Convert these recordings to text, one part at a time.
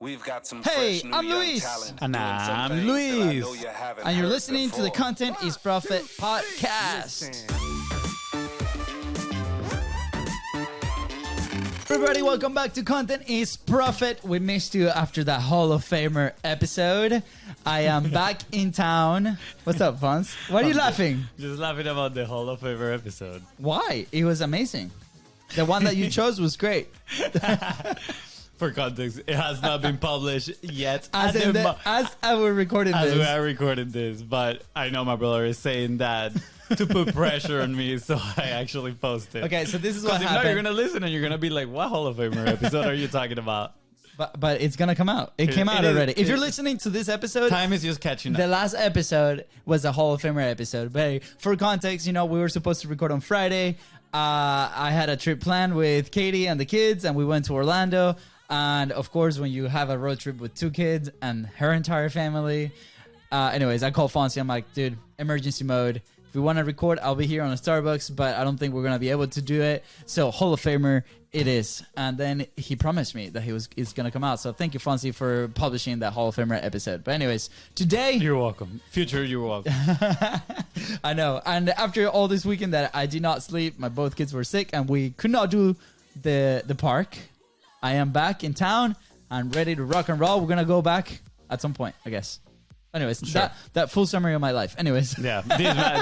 We've got some Hey, fresh new I'm young Luis. talent And doing some I'm things that I Luis. know you haven't And you're heard listening to the before. Content is Profit podcast. Everybody, welcome back to Content is Profit. We missed you after that Hall of Famer episode. I am back in town. What's up, Fonz? Why are you laughing? Just laughing about the Hall of Famer episode. Why? It was amazing. The one that you chose was great. For context, it has not been published yet. As I was recording as we this. are recording this, but I know my brother is saying that to put pressure on me, so I actually posted. Okay, so this is what Because if not, happened. you're gonna listen and you're gonna be like, "What Hall of Famer episode are you talking about?" But it's going to come out. It came out is- already. If you're it- listening to this episode, Time is just catching up. the last episode was a Hall of Famer episode. But hey, for context, we were supposed to record on Friday. I had a trip planned with Katie and the kids, and we went to Orlando. And of course, when you have a road trip with two kids and her entire family, anyways, I called Fonzie. I'm like, dude, emergency mode. If we want to record, I'll be here on a Starbucks, but I don't think we're going to be able to do it. So Hall of Famer it is. And then he promised me that it's going to come out. So thank you, Fonzie, for publishing that Hall of Famer episode. But anyways, today... You're welcome. Future, you're welcome. I know. And after all this weekend that I did not sleep, my both kids were sick, and we could not do the park. I am back in town. I'm ready to rock and roll. We're going to go back at some point, I guess. Anyways, Sure. that full summary of my life. Anyways. Yeah,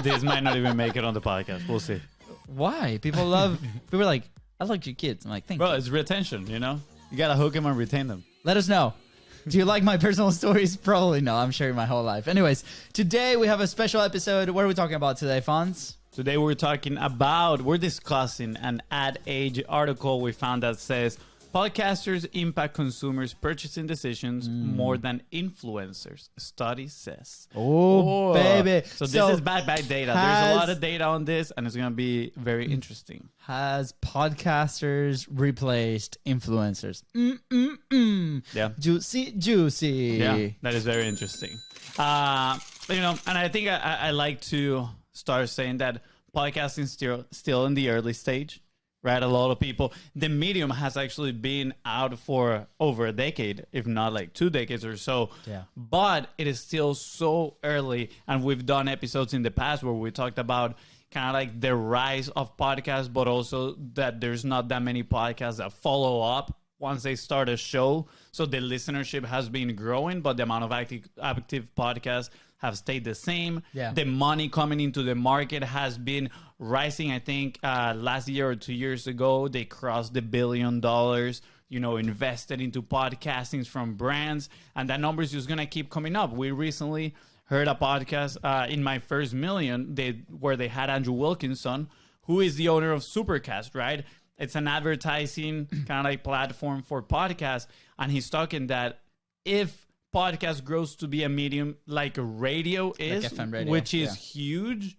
this might not even make it on the podcast. We'll see. Why? People are like, I like your kids. I'm like, thank Bro, you. it's retention, You got to hook them and retain them. Let us know. Do you like my personal stories? Probably no. I'm sharing my whole life. Anyways, today we have a special episode. What are we talking about today, Fonz? Today we're discussing an Ad Age article we found that says podcasters impact consumers' purchasing decisions more than influencers, study says. Oh, baby. So this is bad data. There's a lot of data on this, and it's going to be very interesting. Has podcasters replaced influencers? Yeah. Juicy. Yeah, that is very interesting. And I think I like to start saying that podcasting is still in the early stage, right? A lot of people, the medium has actually been out for over a decade, if not like 2 decades or so. Yeah. But it is still so early, and we've done episodes in the past where we talked about kind of like the rise of podcasts, but also that there's not that many podcasts that follow up once they start a show. So the listenership has been growing, but the amount of active podcasts have stayed the same. Yeah. The money coming into the market has been rising. I think last year or 2 years ago, they crossed the $1 billion, invested into podcasting from brands. And that number is just going to keep coming up. We recently heard a podcast in My First Million where they had Andrew Wilkinson, who is the owner of Supercast, right? It's an advertising kind of like platform for podcasts. And he's talking that if podcast grows to be a medium like radio is, Like FM radio, which is huge,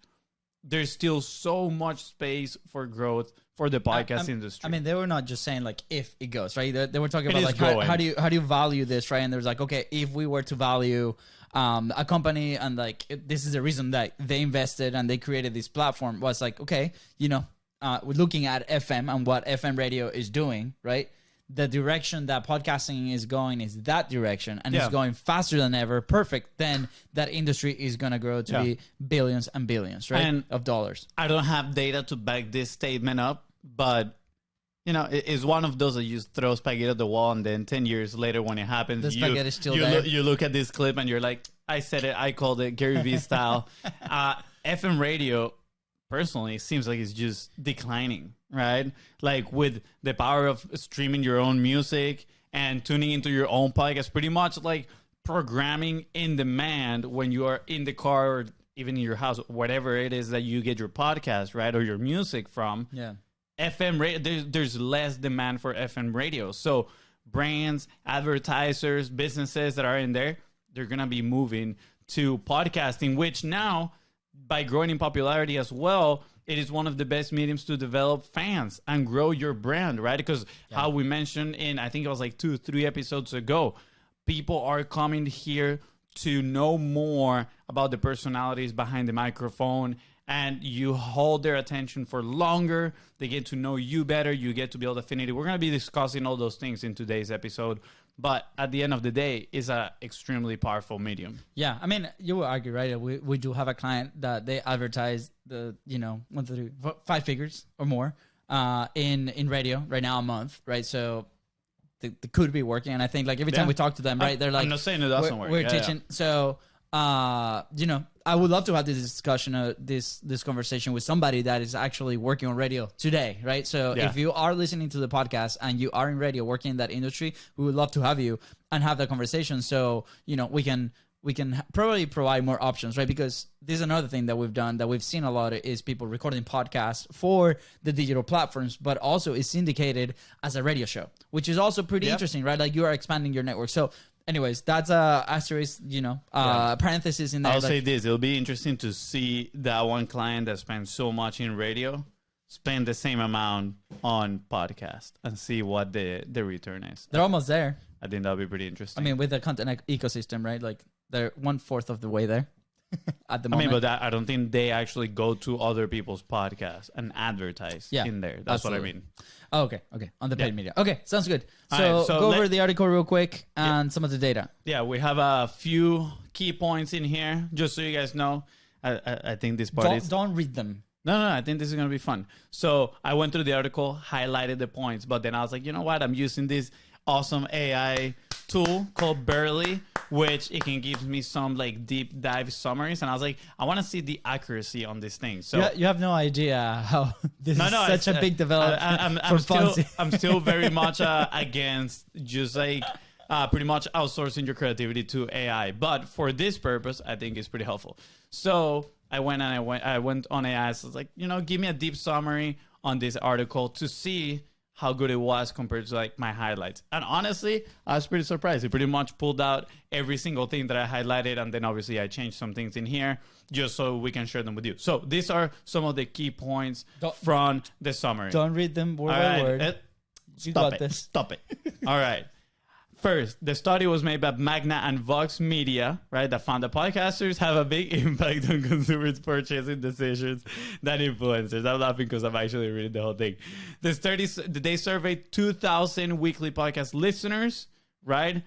there's still so much space for growth for the podcast industry. I mean, they were not just saying like if it goes, right? They were talking It about is like going. how do you value this, right? And there's like, okay, if we were to value a company and like this is the reason that they invested and they created this platform, was like, okay, we're looking at FM and what FM radio is doing, right? The direction that podcasting is going is that direction, and it's going faster than ever. Perfect. Then that industry is going to grow to be billions and billions, right? Of dollars. I don't have data to back this statement up, but it's one of those that you just throw spaghetti at the wall, and then 10 years later when it happens, The spaghetti is still there. You look at this clip and you're like, I said it, I called it, Gary Vee style. FM radio, personally, seems like it's just declining, right? Like with the power of streaming your own music and tuning into your own podcast, pretty much like programming in demand when you are in the car or even in your house, whatever it is that you get your podcast, right? Or your music from. Yeah. FM radio, there's less demand for FM radio. So brands, advertisers, businesses that are in there, they're going to be moving to podcasting, which now, by growing in popularity as well, it is one of the best mediums to develop fans and grow your brand, right? Because how we mentioned in, I think it was like 2-3 episodes ago, people are coming here to know more about the personalities behind the microphone, and you hold their attention for longer. They get to know you better. You get to build affinity. We're going to be discussing all those things in today's episode. but at the end of the day, it's a extremely powerful medium. Yeah, I mean, you would argue, right? We do have a client that they advertise the, 1, 2, 3, 5 figures or more in radio right now a month, right? So they could be working, and I think like every time we talk to them, right, they're like, I'm not saying it doesn't work. We're teaching, so I would love to have this discussion, this conversation with somebody that is actually working on radio today, right? So if you are listening to the podcast and you are in radio, working in that industry, we would love to have you and have that conversation. So we can probably provide more options, right? Because this is another thing that we've done that we've seen a lot of is people recording podcasts for the digital platforms, but also is syndicated as a radio show, which is also pretty interesting, right? Like you are expanding your network. So anyways, that's a asterisk, parenthesis in there. I'll say this. It'll be interesting to see that one client that spends so much in radio spend the same amount on podcast and see what the return is. They're almost there. I think that'll be pretty interesting. I mean, with the content ecosystem, right? Like they're 1/4 of the way there at the moment. I mean, but I don't think they actually go to other people's podcasts and advertise in there. That's what I mean. Oh, okay. On the paid media. Okay, sounds good. So, right, so go over the article real quick and some of the data. Yeah, we have a few key points in here, just so you guys know. I think this part Don't read them. No, I think this is going to be fun. So I went through the article, highlighted the points, but then I was like, you know what? I'm using this awesome AI tool called Barely, which it can give me some like deep dive summaries. And I was like, I want to see the accuracy on this thing. So you have no idea how this is such a big development. I'm still very much against just like pretty much outsourcing your creativity to AI. But for this purpose, I think it's pretty helpful. So I went on AI. So I was like, give me a deep summary on this article to see how good it was compared to like my highlights. And honestly, I was pretty surprised. It pretty much pulled out every single thing that I highlighted. And then obviously I changed some things in here just so we can share them with you. So these are some of the key points from the summary. Don't read them word by word. You got this. Stop it. All right. First, the study was made by Magna and Vox Media, right, that found that podcasters have a big impact on consumers' purchasing decisions than influencers. I'm laughing because I'm actually reading the whole thing. They surveyed 2,000 weekly podcast listeners, right,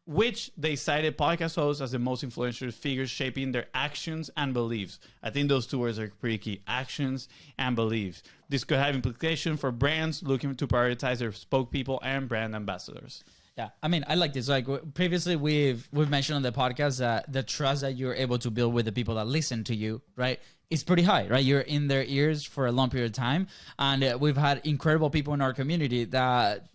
which they cited podcast hosts as the most influential figures shaping their actions and beliefs. I think those two words are pretty key, actions and beliefs. This could have implications for brands looking to prioritize their spokespeople and brand ambassadors. Yeah, I mean, I like this. Like previously, we've mentioned on the podcast that the trust that you're able to build with the people that listen to you, right, is pretty high, right? You're in their ears for a long period of time, and we've had incredible people in our community that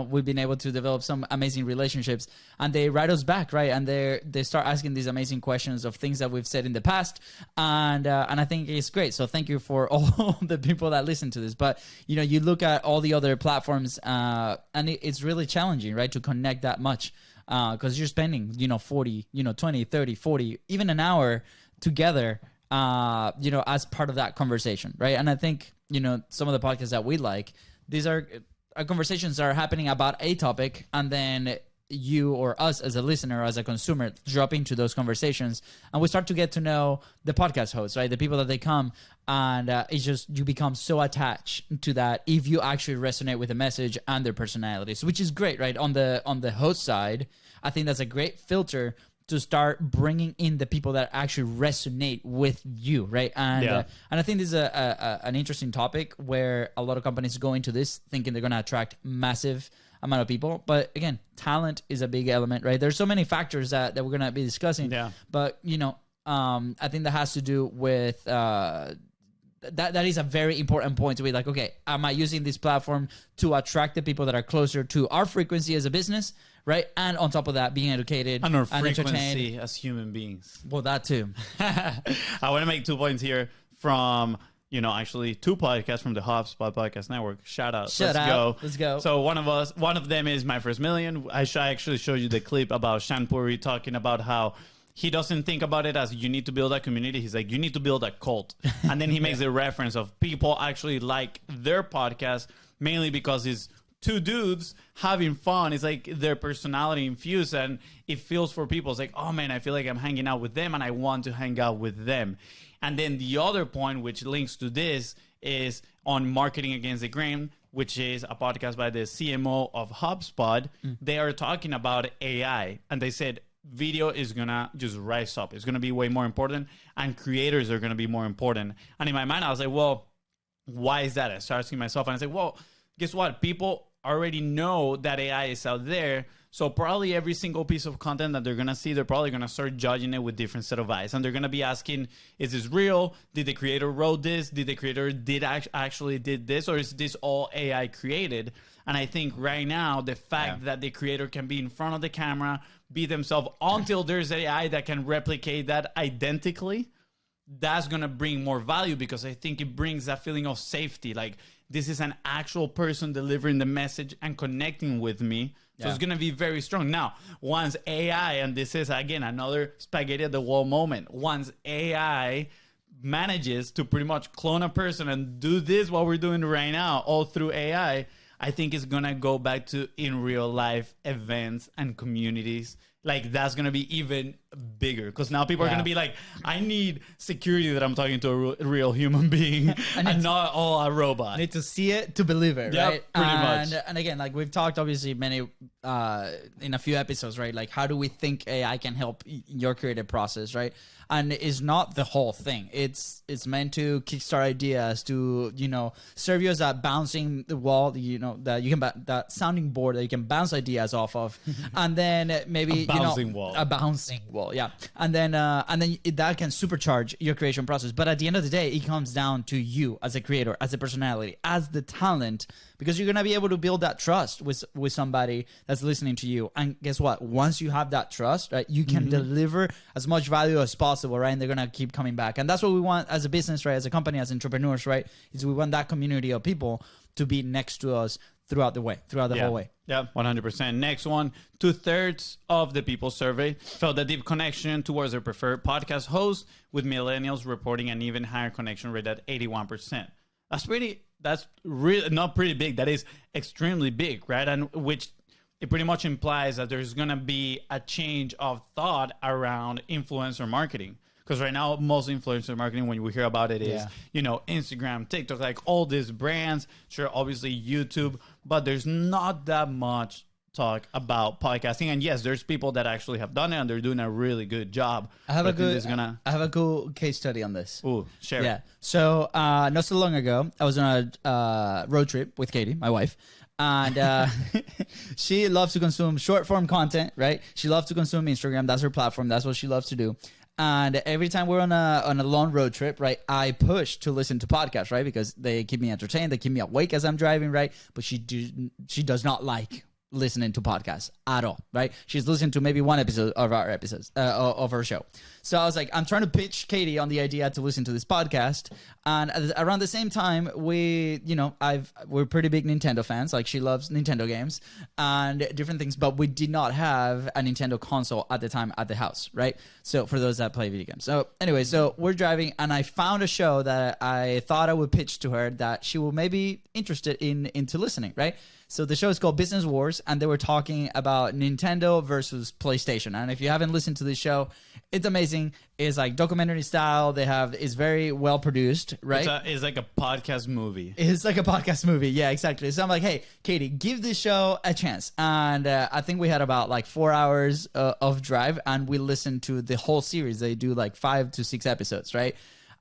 we've been able to develop some amazing relationships, and they write us back, right? And they start asking these amazing questions of things that we've said in the past, and I think it's great. So thank you for all the people that listen to this. But you look at all the other platforms, and it's really challenging, right, to connect that much because you're spending 40, 20, 30, 40, even an hour together. As part of that conversation, right? And I think, some of the podcasts that we like, these are conversations that are happening about a topic, and then you or us as a listener, as a consumer, drop into those conversations, and we start to get to know the podcast hosts, right? The people that they come, and it's just, you become so attached to that if you actually resonate with the message and their personalities, which is great, right? On the host side, I think that's a great filter to start bringing in the people that actually resonate with you, right? And I think this is an interesting topic where a lot of companies go into this thinking they're going to attract massive amount of people. But again, talent is a big element, right? There's so many factors that we're going to be discussing. Yeah. But, I think that has to do with... That is a very important point to be like, okay, am I using this platform to attract the people that are closer to our frequency as a business, right? And on top of that, being educated and our frequency entertained as human beings. Well, that too. I want to make 2 points here from, actually 2 podcasts from the HubSpot Podcast Network. Shout out. Let's go. So one of them is My First Million. I actually showed you the clip about Shan Puri talking about how he doesn't think about it as you need to build a community. He's like, you need to build a cult. And then he makes a reference of people actually like their podcast, mainly because it's 2 dudes having fun. It's like their personality infused, and it feels for people. It's like, oh man, I feel like I'm hanging out with them and I want to hang out with them. And then the other point, which links to this, is on marketing against the grain. which is a podcast by the CMO of HubSpot. They are talking about AI, and they said video is gonna just rise up. It's gonna be way more important, and creators are gonna be more important. And in my mind, I was like, well, why is that? I started asking myself, and I said, well, guess what? People already know that AI is out there. So probably every single piece of content that they're going to see, they're probably going to start judging it with different set of eyes. And they're going to be asking, is this real? Did the creator wrote this? Did the creator actually did this? Or is this all AI created? And I think right now, the fact that the creator can be in front of the camera, be themselves until there's AI that can replicate that identically, that's going to bring more value, because I think it brings that feeling of safety. Like, this is an actual person delivering the message and connecting with me. So it's going to be very strong. Now, once AI, and this is, again, another spaghetti at the wall moment, once AI manages to pretty much clone a person and do this, what we're doing right now, all through AI, I think it's going to go back to in real life events and communities. Like, that's going to be even bigger, because now people are going to be like, I need security that I'm talking to a real human being and not all a robot. Need to see it to believe it, right? Pretty much. And again, like we've talked obviously many in a few episodes, right? Like, how do we think AI can help your creative process, right? And it's not the whole thing. It's meant to kickstart ideas, to, you know, serve you as a bouncing wall, you know, that you can that sounding board that you can bounce ideas off of, and then maybe a bouncing wall, yeah. And then that can supercharge your creation process. But at the end of the day, it comes down to you as a creator, as a personality, as the talent, because you're gonna be able to build that trust with somebody that's listening to you. And guess what? Once you have that trust, right, you can deliver as much value as possible, right? And they're gonna keep coming back. And that's what we want as a business, right? As a company, as entrepreneurs, right? Is we want that community of people to be next to us throughout the whole way. Yeah, 100%. Next one, 2/3 of the people surveyed felt a deep connection towards their preferred podcast host, with millennials reporting an even higher connection rate at 81%. That's really not pretty big. That is extremely big, right? And which it pretty much implies that there's going to be a change of thought around influencer marketing. Because right now, most influencer marketing, when we hear about it, is, you know, Instagram, TikTok, like all these brands, sure, obviously YouTube, but there's not that much talk about podcasting. And yes, there's people that actually have done it, and they're doing a really good job. I have a cool case study on this. Ooh, share. Yeah. So not so long ago, I was on a road trip with Katie, my wife. And she loves to consume short form content, right? She loves to consume Instagram. That's her platform. That's what she loves to do. And every time we're on a long road trip, right, I push to listen to podcasts, right? Because they keep me entertained. They keep me awake as I'm driving, right? But she does not like listening to podcasts at all, right? She's listened to maybe one episode of our episodes of our show. So I was like, I'm trying to pitch Katie on the idea to listen to this podcast. And around the same time, we're pretty big Nintendo fans. Like, she loves Nintendo games and different things, but we did not have a Nintendo console at the time at the house, right? So for those that play video games. So anyway, so we're driving, and I found a show that I thought I would pitch to her that she will maybe interested into listening, right? So the show is called Business Wars, and they were talking about Nintendo versus PlayStation. And if you haven't listened to this show, it's amazing. It's like documentary style. It's very well produced, right? It's like a podcast movie. It's like a podcast movie. Yeah, exactly. So I'm like, hey, Katie, give this show a chance. And I think we had about like 4 hours of drive, and we listened to the whole series. They do like 5 to 6 episodes, right?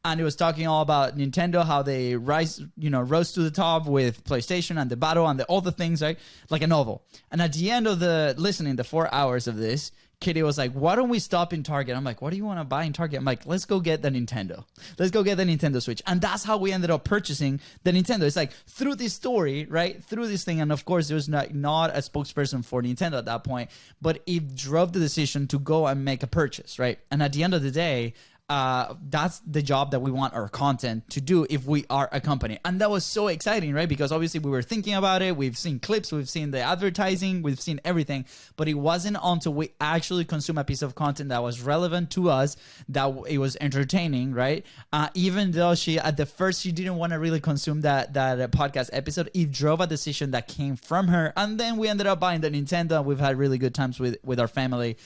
And it was talking all about Nintendo, how they rose to the top with PlayStation and the battle and all the things, right? Like a novel. And at the end of the 4 hours of this, Kitty was like, why don't we stop in Target? I'm like, what do you want to buy in Target? I'm like, let's go get the Nintendo. Let's go get the Nintendo Switch. And that's how we ended up purchasing the Nintendo. It's like through this story, right? Through this thing. And of course, there was not a spokesperson for Nintendo at that point, but it drove the decision to go and make a purchase, right? And at the end of the day, that's the job that we want our content to do if we are a company. And that was so exciting, right? Because obviously we were thinking about it. We've seen clips, we've seen the advertising, we've seen everything, but it wasn't until we actually consume a piece of content that was relevant to us, that it was entertaining, right? Even though she didn't want to really consume that podcast episode, it drove a decision that came from her. And then we ended up buying the Nintendo, and we've had really good times with our family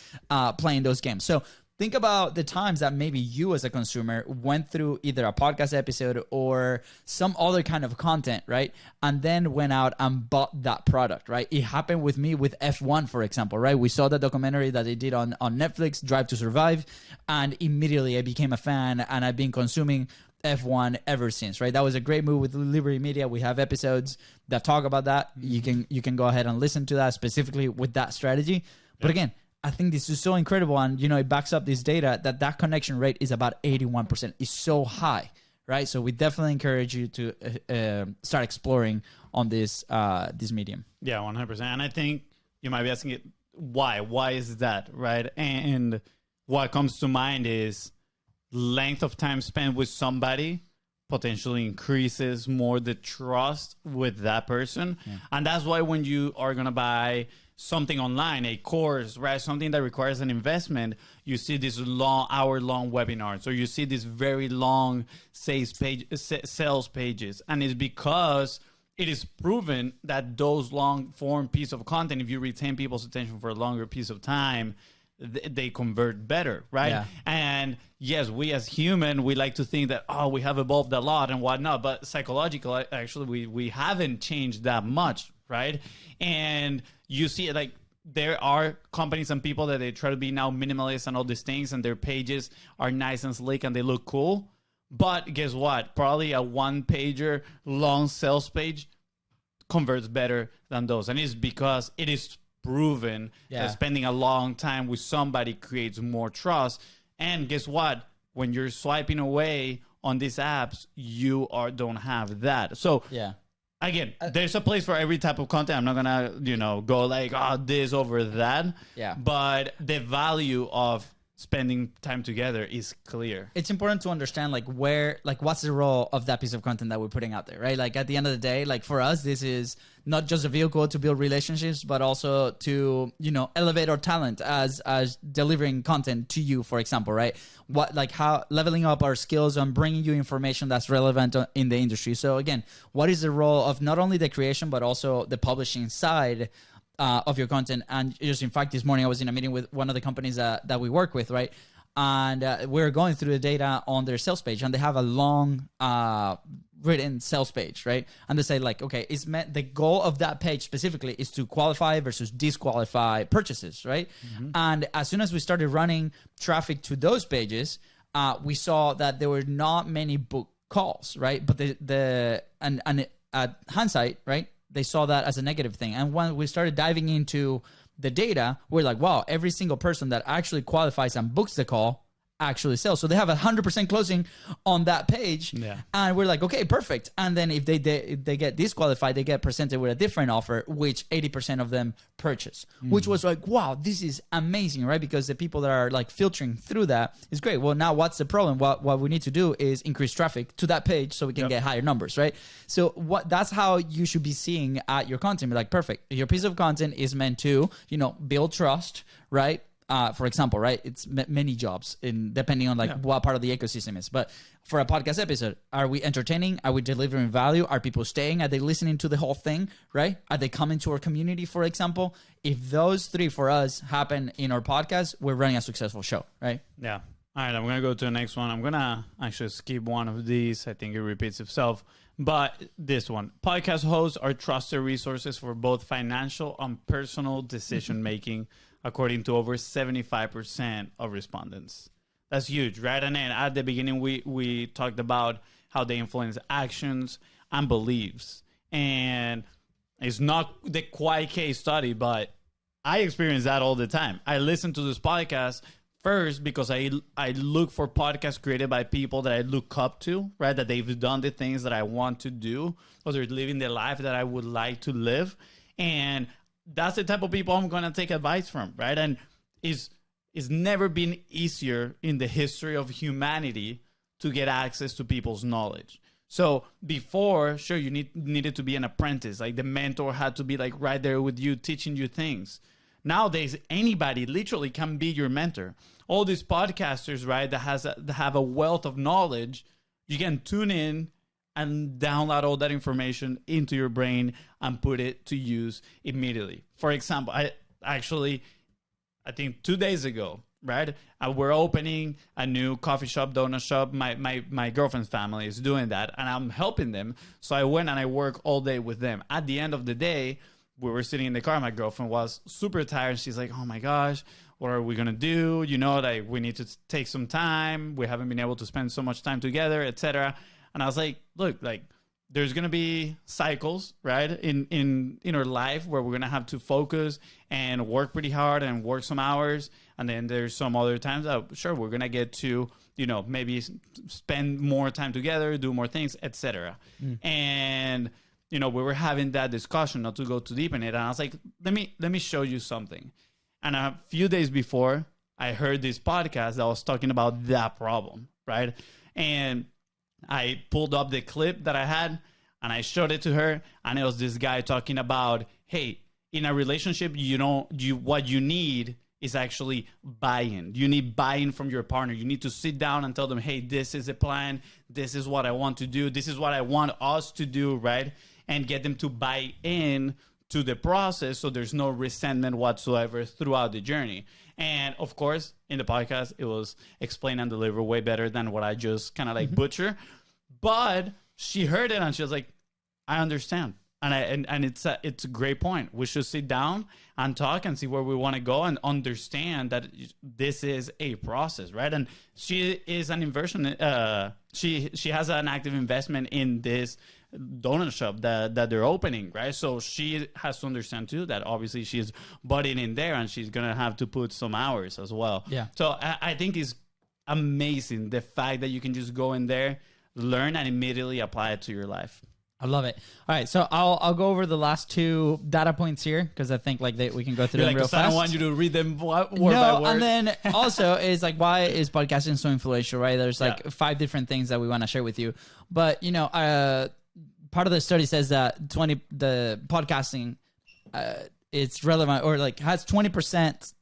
playing those games. So think about the times that maybe you as a consumer went through either a podcast episode or some other kind of content, right? And then went out and bought that product, right? It happened with me with F1, for example, right? We saw the documentary that they did on Netflix, Drive to Survive, and immediately I became a fan, and I've been consuming F1 ever since, right? That was a great move with Liberty Media. We have episodes that talk about that. You can go ahead and listen to that specifically with that strategy. But again, I think this is so incredible, and it backs up this data that connection rate is about 81%. It's so high, right? So we definitely encourage you to start exploring on this medium. Yeah, 100%. And I think you might be asking it, why? Why is that, right? And what comes to mind is length of time spent with somebody potentially increases more the trust with that person. Yeah. And that's why when you are going to buy something online, a course, right, something that requires an investment, you see these hour-long webinars, or you see these very long sales pages. And it's because it is proven that those long-form piece of content, if you retain people's attention for a longer piece of time, they convert better, right? Yeah. And yes, we as human, we like to think that, we have evolved a lot and whatnot, but psychological, actually, we haven't changed that much, right? And you see it, like, there are companies and people that they try to be now minimalist and all these things, and their pages are nice and sleek and they look cool. But guess what? Probably a one-pager long sales page converts better than those. And it's because it is proven that spending a long time with somebody creates more trust. And guess what? When you're swiping away on these apps, you don't have that. So again, there's a place for every type of content. I'm not gonna, go like, this over that. Yeah. But the value of spending time together is clear. It's important to understand what's the role of that piece of content that we're putting out there, right? Like at the end of the day, like for us, this is not just a vehicle to build relationships, but also to, elevate our talent as delivering content to you, for example, right? How leveling up our skills on bringing you information that's relevant in the industry. So again, what is the role of not only the creation, but also the publishing side of your content? And just in fact, this morning I was in a meeting with one of the companies that we work with, right? And we're going through the data on their sales page, and they have a long written sales page, right? And they say okay, the goal of that page specifically is to qualify versus disqualify purchases, right? Mm-hmm. And as soon as we started running traffic to those pages, we saw that there were not many book calls, right? But and at hindsight, right, they saw that as a negative thing. And when we started diving into the data, we're like, wow, every single person that actually qualifies and books the call actually sells. So they have 100% closing on that page. Yeah. And we're like, okay, perfect. And then if they get disqualified, they get presented with a different offer, which 80% of them purchase, which was like, wow, this is amazing, right? Because the people that are filtering through that is great. Well, now what's the problem? What we need to do is increase traffic to that page so we can get higher numbers, right? So that's how you should be seeing at your content. Be like, perfect. Your piece of content is meant to, build trust, right? For example, right? It's many jobs depending on what part of the ecosystem is. But for a podcast episode, are we entertaining? Are we delivering value? Are people staying? Are they listening to the whole thing, right? Are they coming to our community, for example? If those three for us happen in our podcast, we're running a successful show, right? Yeah. All right, I'm going to go to the next one. I'm going to actually skip one of these. I think it repeats itself. But this one, podcast hosts are trusted resources for both financial and personal decision-making, according to over 75% of respondents. That's huge, right? And then at the beginning, we talked about how they influence actions and beliefs. And it's not the quiet case study, but I experience that all the time. I listen to this podcast first because I look for podcasts created by people that I look up to, right? That they've done the things that I want to do, or they're living the life that I would like to live. And that's the type of people I'm going to take advice from, right? And it's never been easier in the history of humanity to get access to people's knowledge. So before, sure, you needed to be an apprentice. Like the mentor had to be right there with you, teaching you things. Nowadays, anybody literally can be your mentor. All these podcasters, right, that have a wealth of knowledge, you can tune in and download all that information into your brain and put it to use immediately. For example, I think 2 days ago, right? We're opening a new coffee shop, donut shop. My girlfriend's family is doing that, and I'm helping them. So I went and I work all day with them. At the end of the day, we were sitting in the car. My girlfriend was super tired. She's like, oh my gosh, what are we going to do? You know, like we need to take some time. We haven't been able to spend so much time together, etc. And I was like, look, like there's going to be cycles, right, in our life where we're going to have to focus and work pretty hard and work some hours. And then there's some other times that, sure, we're going to get to, you know, maybe spend more time together, do more things, etc. And, you know, we were having that discussion, not to go too deep in it. And I was like, let me show you something. And a few days before, I heard this podcast that was talking about that problem, right? And I pulled up the clip that I had and I showed it to her, and it was this guy talking about, hey, in a relationship, what you need is actually buy-in. You need buy-in from your partner. You need to sit down and tell them, hey, this is a plan. This is what I want to do. This is what I want us to do, right? And get them to buy in to the process so there's no resentment whatsoever throughout the journey. And of course, in the podcast, it was explained and delivered way better than what I just kind of like butcher. But she heard it and she was like, I understand. And it's a great point. We should sit down and talk and see where we want to go and understand that this is a process, right? And she is an inversion. She has an active investment in this donut shop that they're opening, right? So she has to understand too that obviously she's butting in there and she's gonna have to put some hours as well. Yeah. So I think it's amazing the fact that you can just go in there, learn, and immediately apply it to your life. I love it. All right, so I'll go over the last two data points here because I think like we can go through them real fast. I don't want you to read them word by word. And then also is like, why is podcasting so influential, right? There's like 5 different things that we want to share with you. But, you know, part of the study says that the podcasting, it's relevant or like has 20%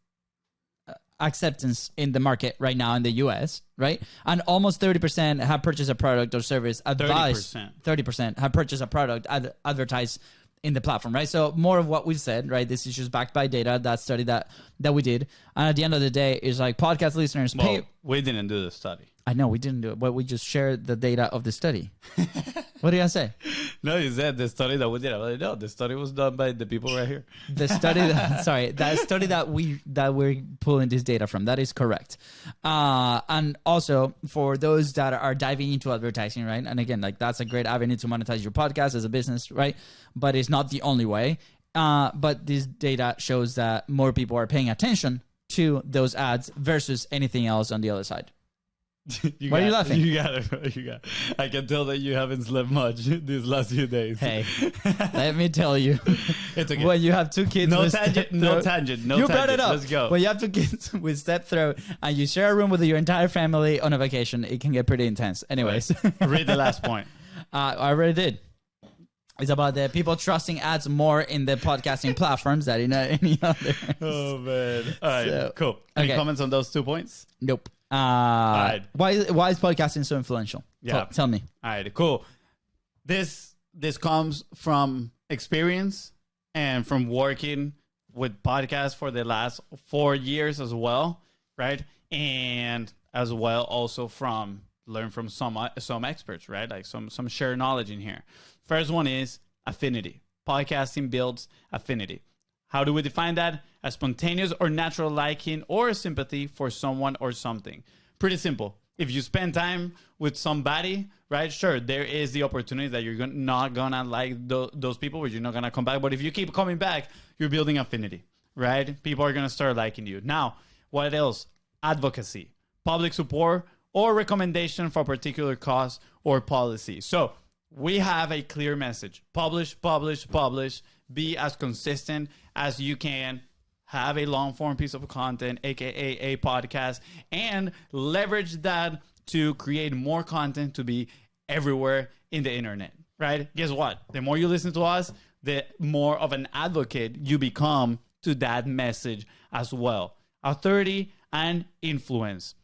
acceptance in the market right now in the US, right? And almost 30% have purchased a product or service advised. 30% have purchased a product advertised in the platform, right? So more of what we said, right? This is just backed by data, that study that we did. And at the end of the day, is like podcast listeners pay. We didn't do the study. I know we didn't do it, but we just shared the data of the study. What did I say? No, you said the study that we did. I was like, no, the study was done by the people right here. The study, that study that we're pulling this data from, that is correct. And also for those that are diving into advertising, right? And again, like that's a great avenue to monetize your podcast as a business, right? But it's not the only way. But this data shows that more people are paying attention to those ads versus anything else on the other side. Why are you laughing? You got it. I can tell that you haven't slept much these last few days. Hey, let me tell you. It's okay. When you have 2 kids No with tangent. you brought it up. Let's go. When you have 2 kids with step throat and you share a room with your entire family on a vacation, it can get pretty intense. Anyways. Right. Read the last point. I already did. It's about the people trusting ads more in the podcasting platforms than in any other. Oh, man. All right, So, cool. Any okay. comments on those 2 points? Nope. right. Why is podcasting so influential? Yeah. Tell me. All right, cool. This comes from experience and from working with podcasts for the last 4 years as well, right? And as well also from learn from some experts, right? Like some shared knowledge in here. First one is affinity. Podcasting builds affinity. How do we define that? A spontaneous or natural liking or sympathy for someone or something. Pretty simple. If you spend time with somebody, right, sure, there is the opportunity that you're not going to like those people, or you're not going to come back. But if you keep coming back, you're building affinity, right? People are going to start liking you. Now, what else? Advocacy, public support, or recommendation for a particular cause or policy. So we have a clear message. Publish, publish, publish. Be as consistent as you can. Have a long form piece of content, aka a podcast, and leverage that to create more content to be everywhere in the internet, right? Guess what? The more you listen to us, the more of an advocate you become to that message as well. Authority and influence.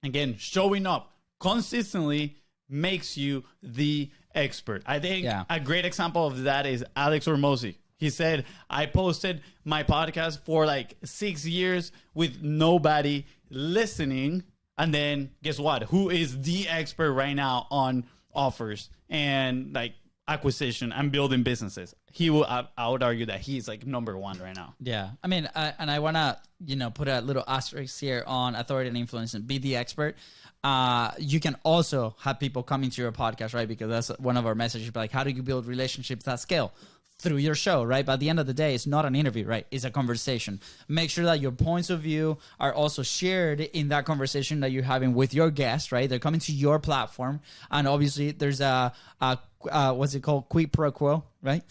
Again, showing up consistently makes you the expert. I think a great example of that is Alex Hormozi. He said, I posted my podcast for like 6 years with nobody listening, and then guess what? Who is the expert right now on offers and like acquisition and building businesses? I would argue that he's like number one right now. Yeah. I mean, I want to, put a little asterisk here on authority and influence and be the expert. You can also have people coming to your podcast, right? Because that's one of our messages, like, how do you build relationships that scale? Through your show, right? But at the end of the day, it's not an interview, right? It's a conversation. Make sure that your points of view are also shared in that conversation that you're having with your guests, right? They're coming to your platform. And obviously there's a what's it called? Quid pro quo, right?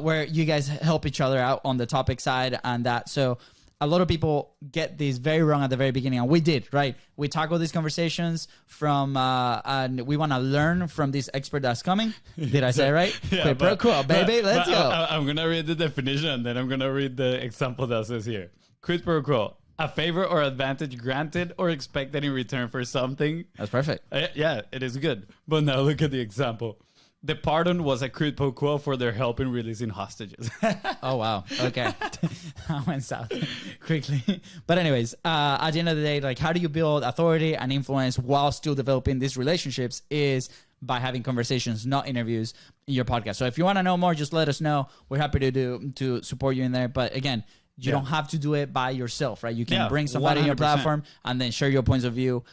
Where you guys help each other out on the topic side and that. So a lot of people get this very wrong at the very beginning, and we did, right? We tackle these conversations from, and we want to learn from this expert that's coming. Did I say it right? Yeah, Quid pro quo, baby. Let's go. I'm going to read the definition, and then I'm going to read the example that says here. Quid pro quo, a favor or advantage granted or expected in return for something. That's perfect. Yeah, it is good. But now look at the example. The pardon was a quid pro quo for their help in releasing hostages. Oh, wow. Okay. I went south quickly. But anyways, at the end of the day, like, how do you build authority and influence while still developing these relationships is by having conversations, not interviews in your podcast. So if you want to know more, just let us know. We're happy to support you in there. But again, you don't have to do it by yourself, right? You can bring somebody in your 100%. platform and then share your points of view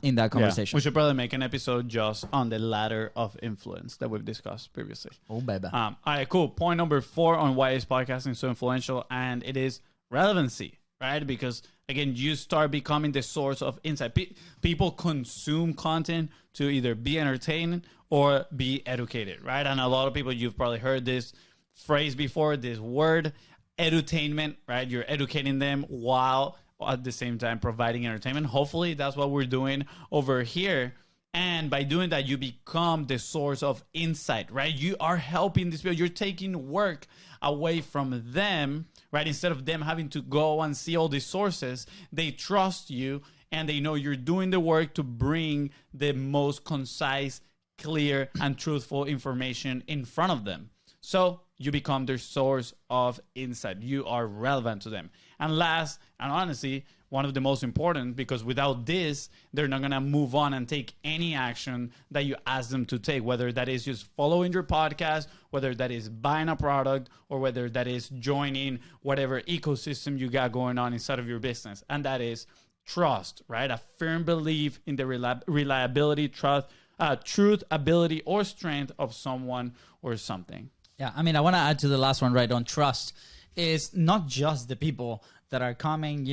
in that conversation. We should probably make an episode just on the ladder of influence that we've discussed previously. Oh, baby. All right, cool. Point number 4 on why is podcasting so influential, and it is relevancy, right? Because again, you start becoming the source of insight. People consume content to either be entertained or be educated, right? And a lot of people, you've probably heard this phrase before, this word, edutainment, right? You're educating them while at the same time providing entertainment. Hopefully that's what we're doing over here. And by doing that, you become the source of insight, right? You are helping these people. You're taking work away from them, right? Instead of them having to go and see all these sources, they trust you and they know you're doing the work to bring the most concise, clear, and truthful information in front of them. So you become their source of insight. You are relevant to them. And last, and honestly, one of the most important, because without this, they're not going to move on and take any action that you ask them to take, whether that is just following your podcast, whether that is buying a product, or whether that is joining whatever ecosystem you got going on inside of your business. And that is trust, right? A firm belief in the reliability, truth, ability, or strength of someone or something. Yeah, I mean, I want to add to the last one, right, on trust. Is not just the people that are coming,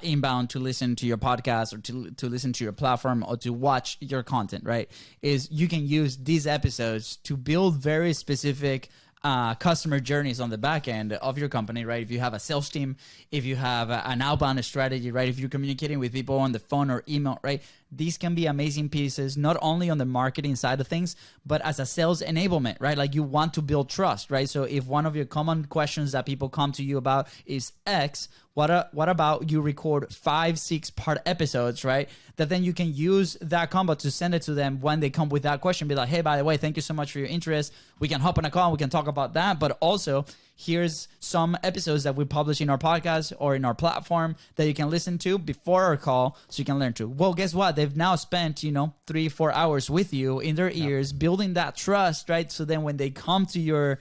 inbound to listen to your podcast or to listen to your platform or to watch your content, right? Is you can use these episodes to build very specific customer journeys on the back end of your company, right? If you have a sales team, if you have an outbound strategy, right? If you're communicating with people on the phone or email, right? These can be amazing pieces, not only on the marketing side of things, but as a sales enablement, right? Like you want to build trust, right? So if one of your common questions that people come to you about is X, what about you record 5-6 part episodes, right? That then you can use that combo to send it to them when they come with that question. Be like, hey, by the way, thank you so much for your interest. We can hop on a call. We can talk about that. But also, here's some episodes that we publish in our podcast or in our platform that you can listen to before our call so you can learn to. Well, guess what? They've now spent, 3-4 hours with you in their ears, building that trust, right? So then when they come to your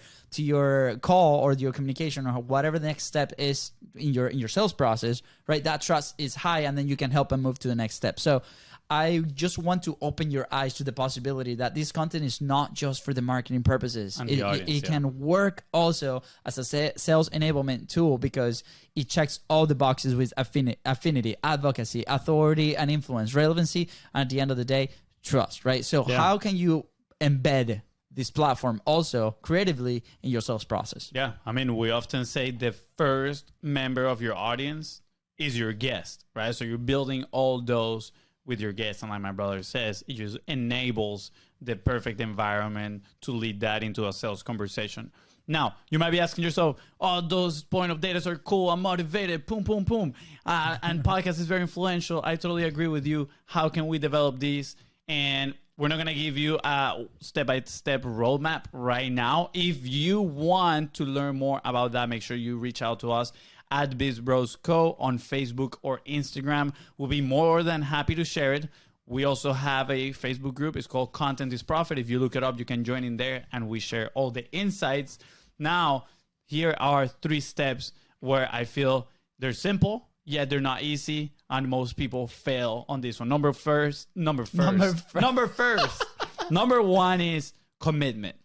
call or your communication or whatever the next step is in your sales process, right? That trust is high, and then you can help them move to the next step. So I just want to open your eyes to the possibility that this content is not just for the marketing purposes. It can work also as a sales enablement tool because it checks all the boxes with affinity, advocacy, authority, and influence, relevancy, and at the end of the day, trust, right? So how can you embed this platform also creatively in your sales process? Yeah. I mean, we often say the first member of your audience is your guest, right? So you're building all those with your guests. And like my brother says, it just enables the perfect environment to lead that into a sales conversation. Now, you might be asking yourself, oh, those point of data are cool. I'm motivated. Boom, boom, boom. And podcast is very influential. I totally agree with you. How can we develop these? And we're not going to give you a step-by-step roadmap right now. If you want to learn more about that, make sure you reach out to us at BIZBROS Co. on Facebook or Instagram. We'll be more than happy to share it. We also have a Facebook group. It's called Content is Profit. If you look it up, you can join in there, and we share all the insights. Now, here are 3 steps where I feel they're simple, yet they're not easy, and most people fail on this one. Number one is commitment.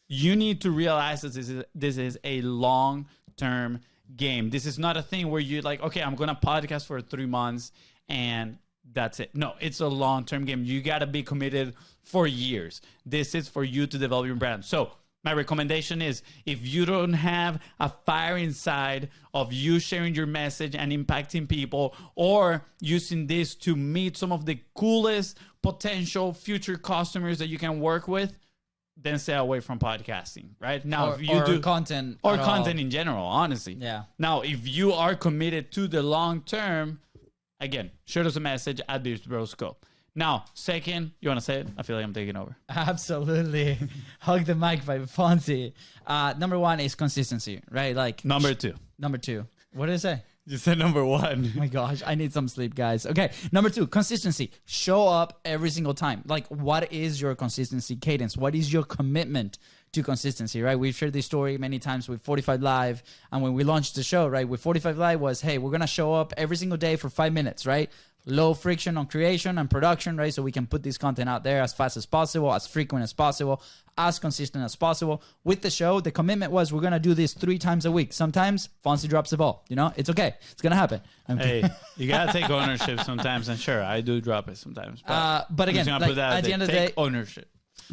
You need to realize that this is a long-term game. This is not a thing where you're like, okay, I'm going to podcast for 3 months and that's it. No, it's a long-term game. You got to be committed for years. This is for you to develop your brand. So my recommendation is, if you don't have a fire inside of you sharing your message and impacting people, or using this to meet some of the coolest potential future customers that you can work with, then stay away from podcasting, right? Now, if you do content or content in general, honestly. Yeah. Now, if you are committed to the long term, again, shoot us a message at BIZBROS Co. Now, second, you want to say it? I feel like I'm taking over. Absolutely. Hug the mic by Fonzie. Number 1 is consistency, right? Like Number 2. What did I say? You said number 1. Oh my gosh, I need some sleep, guys. Okay, number 2, consistency. Show up every single time. Like, what is your consistency cadence? What is your commitment to consistency, right? We've shared this story many times with 45 Live. And when we launched the show, right, with 45 Live was, hey, we're going to show up every single day for 5 minutes, right? Low friction on creation and production, right? So we can put this content out there as fast as possible, as frequent as possible, as consistent as possible. With the show, the commitment was, we're going to do this 3 times a week. Sometimes Fonzie drops the ball, you know, it's okay. It's going to happen. Hey, you got to take ownership sometimes. And sure, I do drop it sometimes. But again, like, at the end of the day, ownership.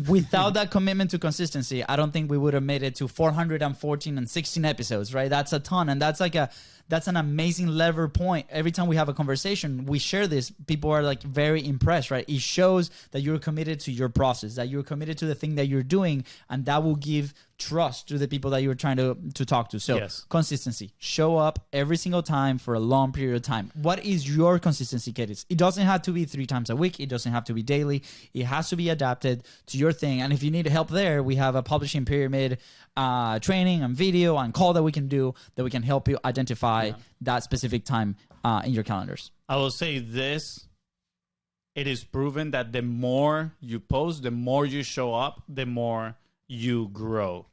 Without that commitment to consistency, I don't think we would have made it to 414 and 16 episodes, right? That's a ton. And that's an amazing lever point. Every time we have a conversation, we share this. People are like very impressed, right? It shows that you're committed to your process, that you're committed to the thing that you're doing, and that will give trust to the people that you're trying to talk to. So yes. Consistency, show up every single time for a long period of time. What is your consistency cadence? It doesn't have to be 3 times a week. It doesn't have to be daily. It has to be adapted to your thing. And if you need help there, we have a publishing pyramid training and video and call that we can do, that we can help you identify that specific time in your calendars. I will say this. It is proven that the more you post, the more you show up, the more you grow.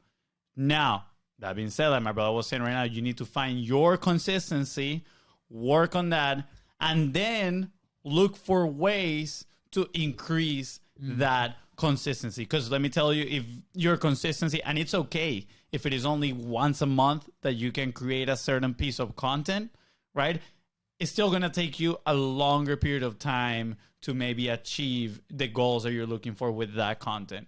Now, that being said, like my brother was saying right now, you need to find your consistency, work on that, and then look for ways to increase that consistency. Because let me tell you, if your consistency, and it's okay if it is only once a month that you can create a certain piece of content, right? It's still going to take you a longer period of time to maybe achieve the goals that you're looking for with that content.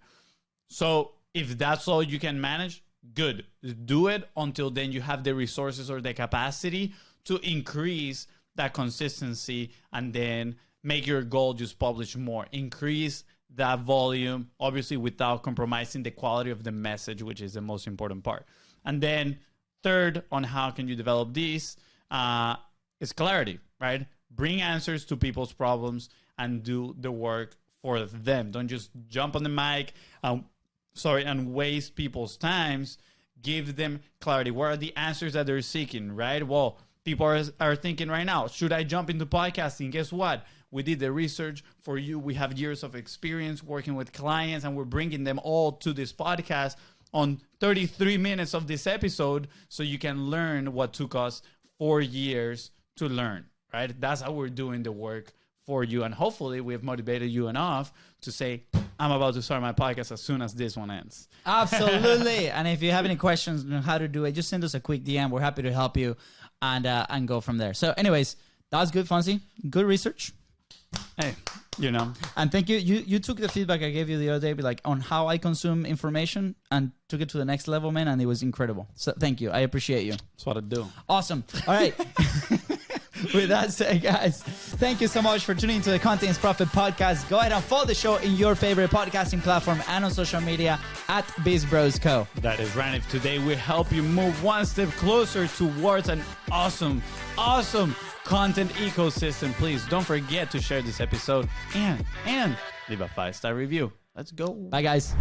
So if that's all you can manage, good. Do it until then you have the resources or the capacity to increase that consistency, and then make your goal just publish more. Increase that volume, obviously without compromising the quality of the message, which is the most important part. And then third, on how can you develop these, is clarity, right? Bring answers to people's problems and do the work for them. Don't just jump on the mic and waste people's times. Give them clarity. What are the answers that they're seeking, right? Well, people are thinking right now, should I jump into podcasting? Guess what? We did the research for you. We have years of experience working with clients, and we're bringing them all to this podcast on 33 minutes of this episode, so you can learn what took us 4 years to learn, right? That's how we're doing the work for you. And hopefully we have motivated you enough to say, I'm about to start my podcast as soon as this one ends. Absolutely. And if you have any questions on how to do it, just send us a quick DM. We're happy to help you and go from there. So anyways, that was good, Fonzie. Good research. Hey, you know. And thank you. You took the feedback I gave you the other day, like on how I consume information, and took it to the next level, man. And it was incredible. So thank you. I appreciate you. That's what I do. Awesome. All right. With that said, guys, thank you so much for tuning into the Content is Profit podcast. Go ahead and follow the show in your favorite podcasting platform and on social media at BIZBROS Co. That is right. If today we help you move one step closer towards an awesome content ecosystem, please don't forget to share this episode and leave a 5-star review. Let's go. Bye, guys.